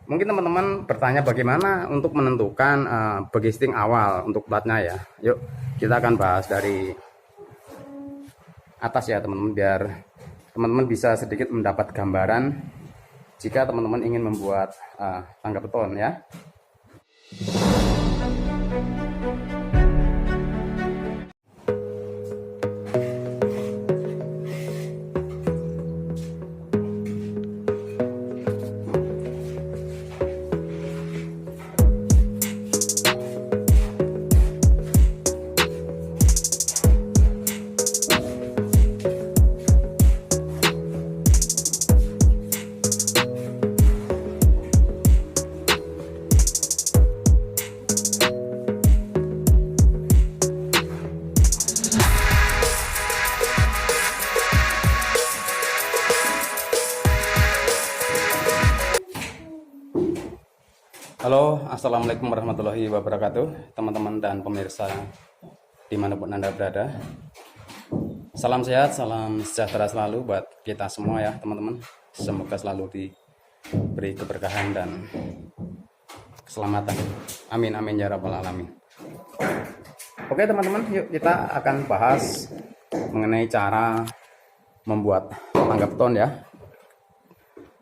Mungkin teman-teman bertanya bagaimana untuk menentukan begisting awal untuk platnya ya. Yuk kita akan bahas dari atas ya teman-teman, biar teman-teman bisa sedikit mendapat gambaran jika teman-teman ingin membuat tangga beton ya. Halo, assalamualaikum warahmatullahi wabarakatuh, teman-teman dan pemirsa dimanapun Anda berada. Salam sehat, salam sejahtera selalu buat kita semua ya teman-teman. Semoga selalu diberi keberkahan dan keselamatan. Amin amin ya rabbal alamin. Oke teman-teman, yuk kita akan bahas mengenai cara membuat tangga beton ya.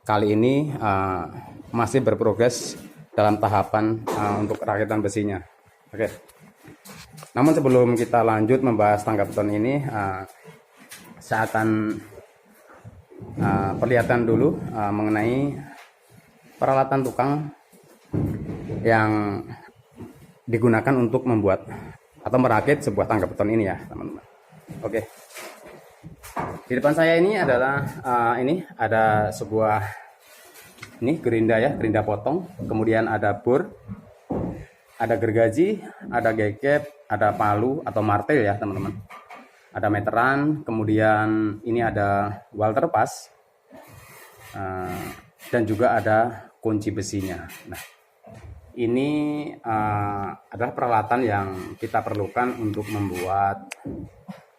Kali ini masih berprogres dalam tahapan untuk rakitan besinya. Oke. Namun sebelum kita lanjut membahas tangga beton ini, saya akan perlihatkan dulu mengenai peralatan tukang yang digunakan untuk membuat atau merakit sebuah tangga beton ini ya teman-teman. Oke. Di depan saya ini adalah ini ada sebuah gerinda ya, gerinda potong, kemudian ada bor, ada gergaji, ada gekep, ada palu atau martel ya teman-teman, ada meteran, kemudian ini ada wal terpas, dan juga ada kunci besinya. Nah, ini adalah peralatan yang kita perlukan untuk membuat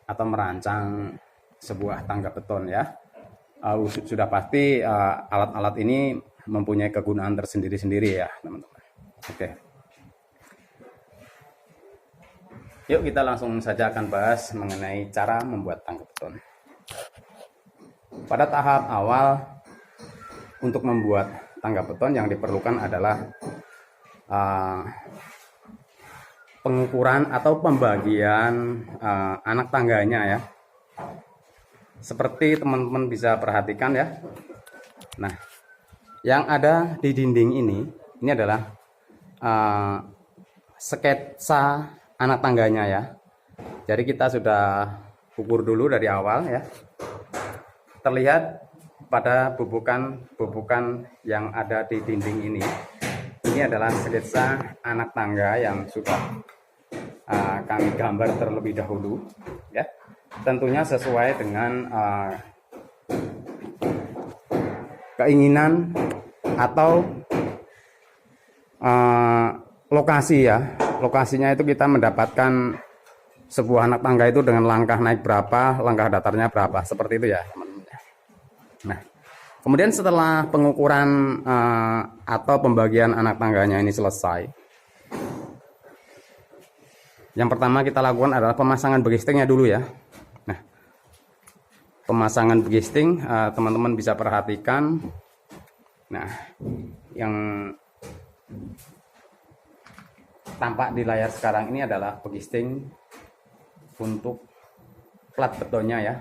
atau merancang sebuah tangga beton ya. Sudah pasti alat-alat ini mempunyai kegunaan tersendiri-sendiri ya teman-teman. Oke. Yuk kita langsung saja akan bahas mengenai cara membuat tangga beton. Pada tahap awal untuk membuat tangga beton yang diperlukan adalah pengukuran atau pembagian anak tangganya ya. Seperti teman-teman bisa perhatikan ya. Nah, yang ada di dinding ini adalah sketsa anak tangganya ya. Jadi kita sudah ukur dulu dari awal ya. Terlihat pada bubukan yang ada di dinding ini. Ini adalah sketsa anak tangga yang sudah kami gambar terlebih dahulu ya. Tentunya sesuai dengan keinginan atau lokasi ya. Lokasinya itu kita mendapatkan sebuah anak tangga itu dengan langkah naik berapa, langkah datarnya berapa, seperti itu ya teman-teman. Nah, kemudian setelah pengukuran atau pembagian anak tangganya ini selesai, yang pertama kita lakukan adalah pemasangan begistingnya dulu ya. Nah, pemasangan begisting teman-teman bisa perhatikan. Nah, yang tampak di layar sekarang ini adalah begisting untuk plat betonnya ya.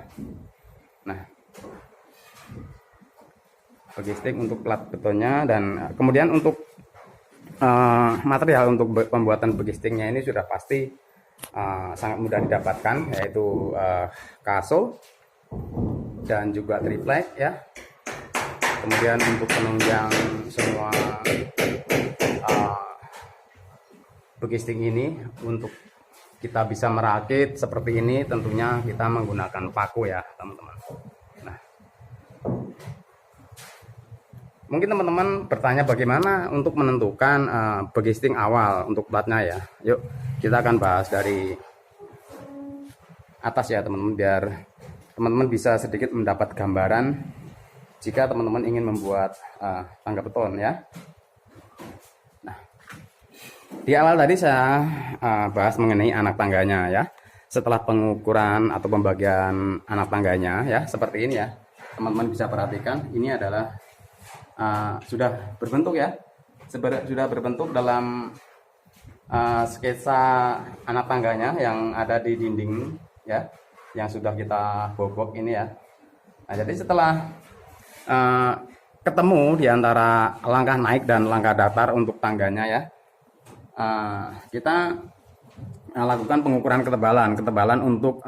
Nah, begisting untuk plat betonnya, dan kemudian untuk material untuk pembuatan begistingnya ini sudah pasti sangat mudah didapatkan, yaitu kaso dan juga triplek ya. Kemudian untuk penunjang semua begisting ini, untuk kita bisa merakit seperti ini tentunya kita menggunakan paku ya teman-teman. Nah, mungkin teman-teman bertanya bagaimana untuk menentukan begisting awal untuk platnya ya. Yuk kita akan bahas dari atas ya teman-teman, biar teman-teman bisa sedikit mendapat gambaran jika teman-teman ingin membuat tangga beton ya. Di awal tadi saya bahas mengenai anak tangganya ya. Setelah pengukuran atau pembagian anak tangganya ya, seperti ini ya. Teman-teman bisa perhatikan, ini adalah sudah berbentuk ya. Sudah berbentuk dalam sketsa anak tangganya yang ada di dinding ya, yang sudah kita bobok ini ya. Nah, jadi setelah ketemu di antara langkah naik dan langkah datar untuk tangganya ya, kita lakukan pengukuran ketebalan untuk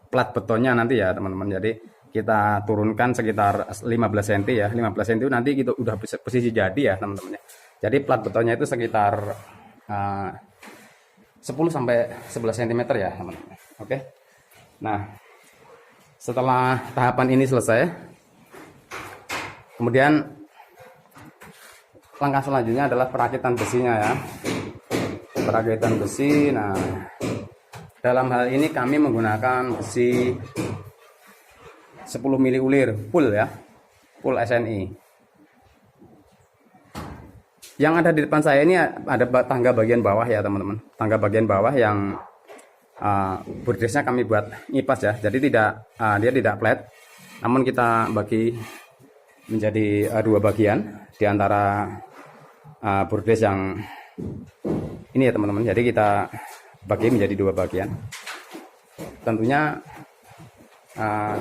plat betonnya nanti ya teman-teman. Jadi kita turunkan sekitar 15 cm ya, 15 cm itu nanti kita udah posisi jadi ya teman-teman. Jadi plat betonnya itu sekitar 10 sampai 11 cm ya teman-teman. Oke. Nah, setelah tahapan ini selesai, kemudian langkah selanjutnya adalah perakitan besinya ya. Perakitan besi. Nah, dalam hal ini kami menggunakan besi 10 mili ulir full ya, full SNI. Yang ada di depan saya ini ada tangga bagian bawah ya teman-teman, tangga bagian bawah yang bordesnya kami buat ngipas ya, jadi dia tidak flat, namun kita bagi menjadi dua bagian di antara bordes yang ini ya teman-teman. Jadi kita bagi menjadi dua bagian. Tentunya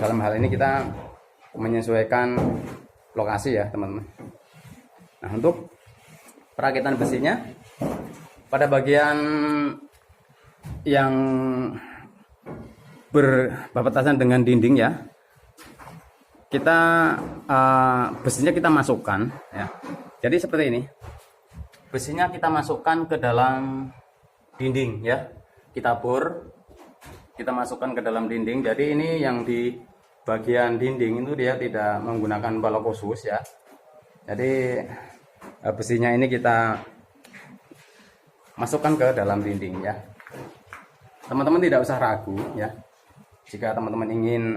dalam hal ini kita menyesuaikan lokasi ya teman-teman. Nah, untuk perakitan besinya pada bagian yang berbatasan dengan dinding ya, kita besinya kita masukkan ya. Jadi seperti ini. Besinya kita masukkan ke dalam dinding ya, kita bor, kita masukkan ke dalam dinding. Jadi ini yang di bagian dinding itu dia tidak menggunakan balok khusus ya. Jadi besinya ini kita masukkan ke dalam dinding ya. Teman-teman tidak usah ragu ya, jika teman-teman ingin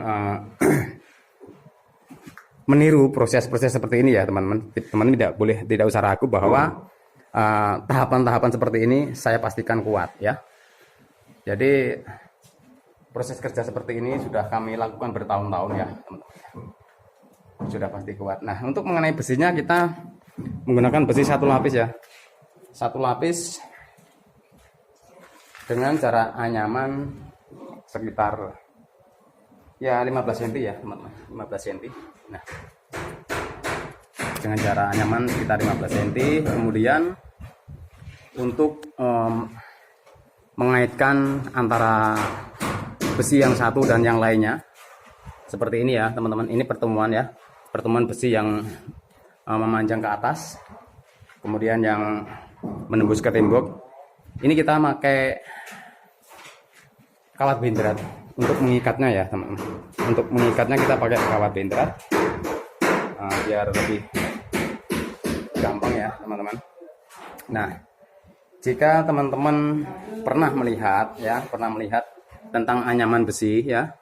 meniru proses-proses seperti ini ya teman-teman. Teman-teman tidak usah ragu bahwa tahapan-tahapan seperti ini saya pastikan kuat ya. Jadi proses kerja seperti ini sudah kami lakukan bertahun-tahun ya teman-teman. Sudah pasti kuat. Nah, untuk mengenai besinya kita menggunakan besi satu lapis ya. Satu lapis dengan jarak anyaman sekitar ya 15 cm ya teman-teman, 15 cm. Nah, dengan jarak anyaman sekitar 15 cm. Kemudian untuk mengaitkan antara besi yang satu dan yang lainnya seperti ini ya teman-teman. Ini pertemuan ya, pertemuan besi yang memanjang ke atas, kemudian yang menembus ke tembok. Ini kita pakai kawat bendrat untuk mengikatnya ya teman-teman. Untuk mengikatnya kita pakai kawat bendrat biar lebih gampang ya teman-teman. Nah, jika teman-teman pernah melihat tentang anyaman besi ya,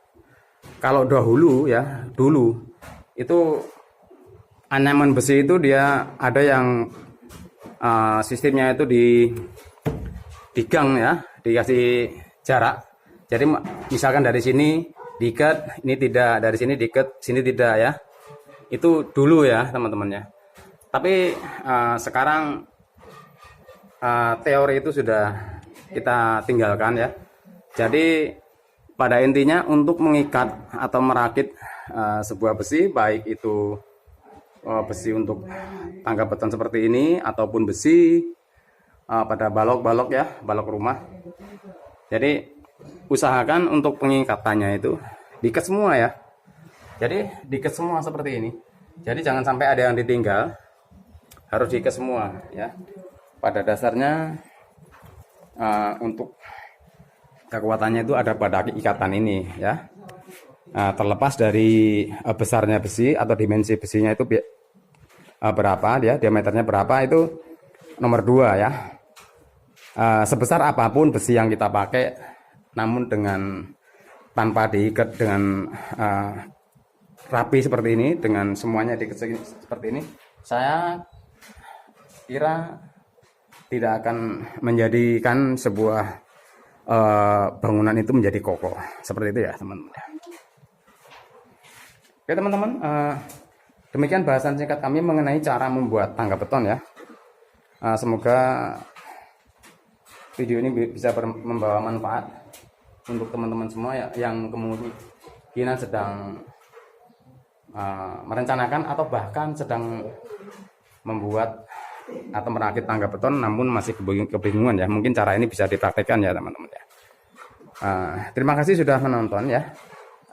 kalau dulu itu anyaman besi itu dia ada yang sistemnya itu di gang ya, dikasih jarak. Jadi misalkan dari sini diikat, ini tidak, dari sini diikat, sini tidak ya. Itu dulu ya teman-teman ya. Tapi sekarang teori itu sudah kita tinggalkan ya. Jadi pada intinya untuk mengikat atau merakit sebuah besi, baik itu besi untuk tangga beton seperti ini ataupun besi pada balok-balok ya, balok rumah. Jadi usahakan untuk pengikatannya itu diikat semua ya. Jadi diikat semua seperti ini. Jadi jangan sampai ada yang ditinggal, harus diikat semua ya. Pada dasarnya untuk kekuatannya itu ada pada ikatan ini ya. Terlepas dari besarnya besi atau dimensi besinya itu berapa ya, diameternya berapa itu nomor 2 ya. Sebesar apapun besi yang kita pakai, namun tanpa diikat dengan rapi seperti ini, dengan semuanya diikat seperti ini, saya kira tidak akan menjadikan sebuah bangunan itu menjadi kokoh. Seperti itu ya teman-teman. Oke teman-teman, demikian bahasan singkat kami mengenai cara membuat tangga beton ya. Semoga video ini bisa membawa manfaat untuk teman-teman semua yang kemungkinan sedang merencanakan atau bahkan sedang membuat atau merakit tangga beton namun masih kebingungan ya. Mungkin cara ini bisa dipraktekkan ya teman-teman ya. Terima kasih sudah menonton ya.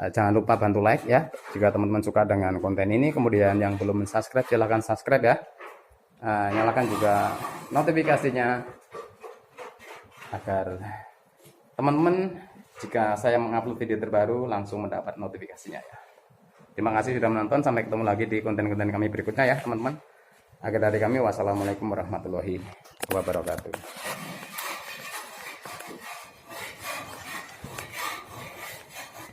Jangan lupa bantu like ya jika teman-teman suka dengan konten ini. Kemudian yang belum subscribe silahkan subscribe ya. Nyalakan juga notifikasinya agar teman-teman jika saya mengupload video terbaru langsung mendapat notifikasinya ya. Terima kasih sudah menonton. Sampai ketemu lagi di konten-konten kami berikutnya ya teman-teman. Akhir dari kami, wassalamualaikum warahmatullahi wabarakatuh.